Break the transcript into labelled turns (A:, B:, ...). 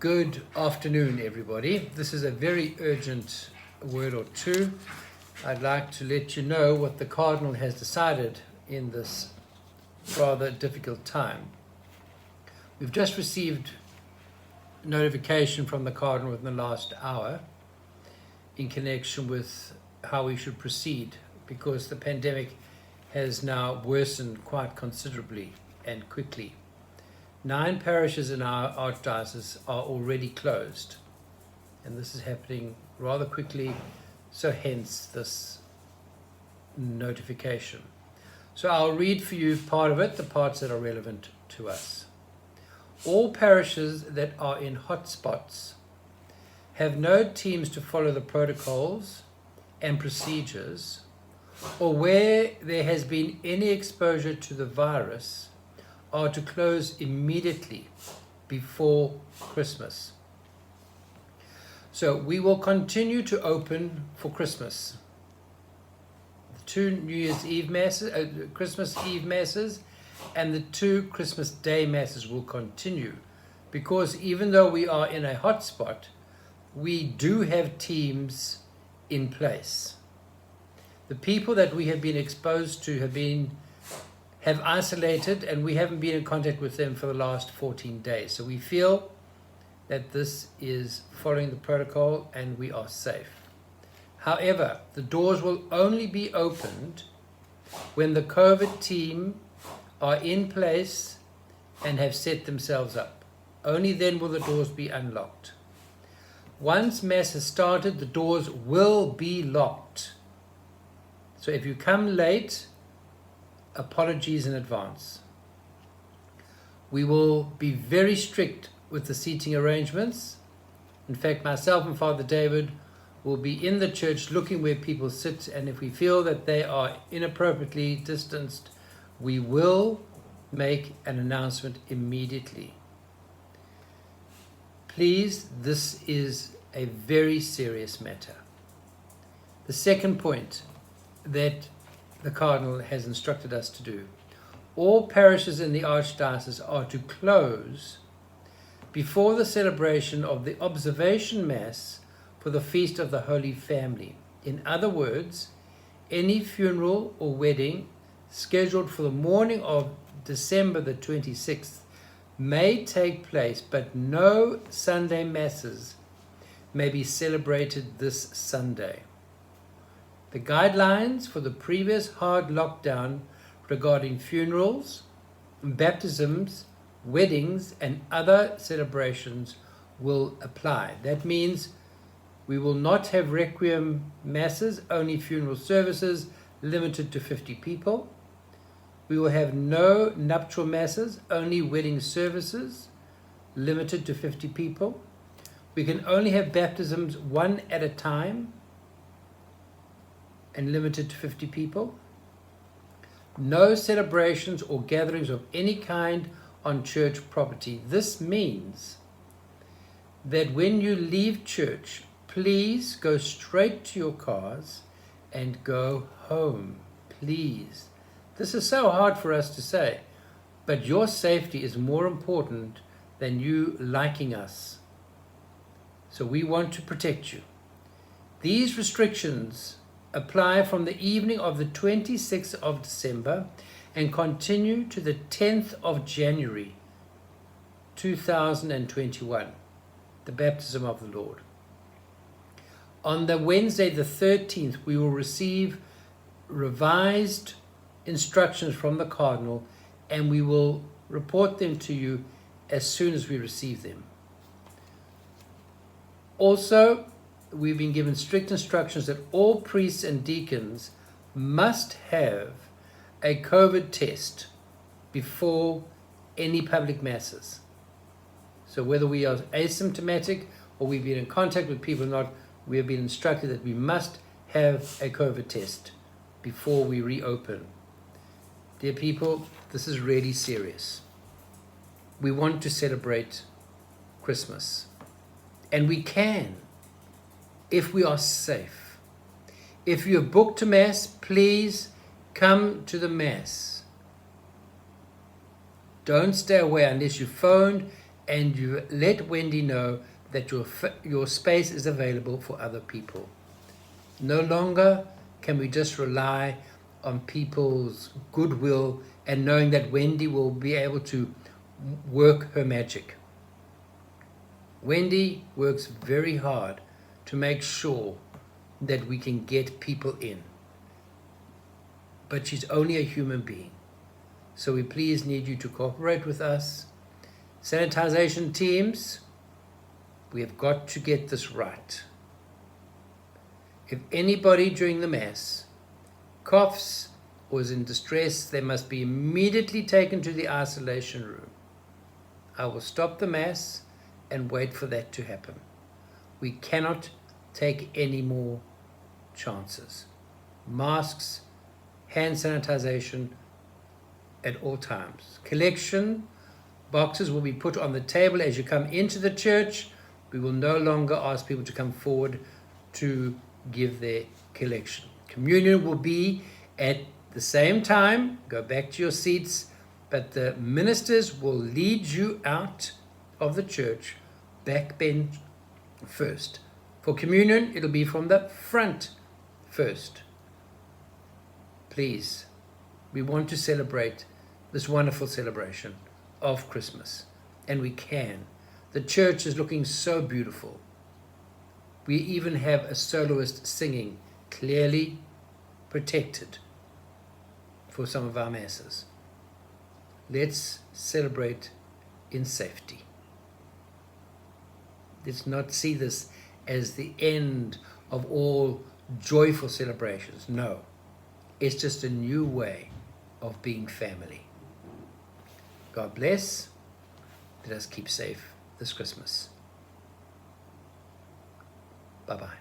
A: Good afternoon, everybody. This is a very urgent word or two. I'd like to let you know what the Cardinal has decided in this rather difficult time. We've just received notification from the Cardinal within the last hour in connection with how we should proceed, because the pandemic has now worsened quite considerably and quickly. 9 parishes in our archdiocese are already closed, and this is happening rather quickly, so hence this notification. So I'll read for you part of it, the parts that are relevant to us. All parishes that are in hotspots have no teams to follow the protocols and procedures, or where there has been any exposure to the virus are to close immediately before Christmas. So we will continue to open for Christmas. The 2 New Year's Eve masses, Christmas Eve masses, and the 2 Christmas Day masses will continue, because even though we are in a hotspot, we do have teams in place. The people that we have been exposed to have isolated, and we haven't been in contact with them for the last 14 days. So we feel that this is following the protocol and we are safe. However, the doors will only be opened when the COVID team are in place and have set themselves up. Only then will the doors be unlocked. Once Mass has started, the doors will be locked. So if you come late, apologies in advance. We will be very strict with the seating arrangements. In fact, myself and Father David will be in the church looking where people sit, and if we feel that they are inappropriately distanced, we will make an announcement immediately. Please, this is a very serious matter. The second point that the Cardinal has instructed us to do: all parishes in the Archdiocese are to close before the celebration of the observation Mass for the Feast of the Holy Family. In other words, any funeral or wedding scheduled for the morning of December the 26th may take place, but no Sunday Masses may be celebrated this Sunday. The guidelines for the previous hard lockdown regarding funerals, baptisms, weddings, and other celebrations will apply. That means we will not have requiem masses, only funeral services limited to 50 people. We will have no nuptial masses, only wedding services limited to 50 people. We can only have baptisms one at a time and limited to 50 people. No celebrations or gatherings of any kind on church property. This means that when you leave church, please go straight to your cars and go home, please. This is so hard for us to say, but your safety is more important than you liking us. So we want to protect you. These restrictions apply from the evening of the 26th of December and continue to the 10th of January 2021, the baptism of the Lord. On the Wednesday the 13th, we will receive revised instructions from the Cardinal, and we will report them to you as soon as we receive them. Also, we've been given strict instructions that all priests and deacons must have a COVID test before any public masses. So whether we are asymptomatic or we've been in contact with people or not, we have been instructed that we must have a COVID test before we reopen. Dear people, this is really serious. We want to celebrate Christmas, and we can if we are safe. If you have booked a Mass, please come to the Mass. Don't stay away unless you phoned and you let Wendy know that your space is available for other people. No longer can we just rely on people's goodwill and knowing that Wendy will be able to work her magic. Wendy works very hard to make sure that we can get people in. But she's only a human being. So we please need you to cooperate with us. Sanitization teams, we have got to get this right. If anybody during the Mass coughs or is in distress, they must be immediately taken to the isolation room. I will stop the Mass and wait for that to happen. We cannot take any more chances. Masks, hand sanitization at all times. Collection boxes will be put on the table as you come into the church. We will no longer ask people to come forward to give their collection. Communion will be at the same time. Go back to your seats, but the ministers will lead you out of the church, back bench first. For communion, it'll be from the front first. Please, we want to celebrate this wonderful celebration of Christmas, and we can. The church is looking so beautiful. We even have a soloist singing, clearly protected for some of our masses. Let's celebrate in safety. Let's not see this as the end of all joyful celebrations. No, it's just a new way of being family. God bless. Let us keep safe this Christmas. Bye-bye.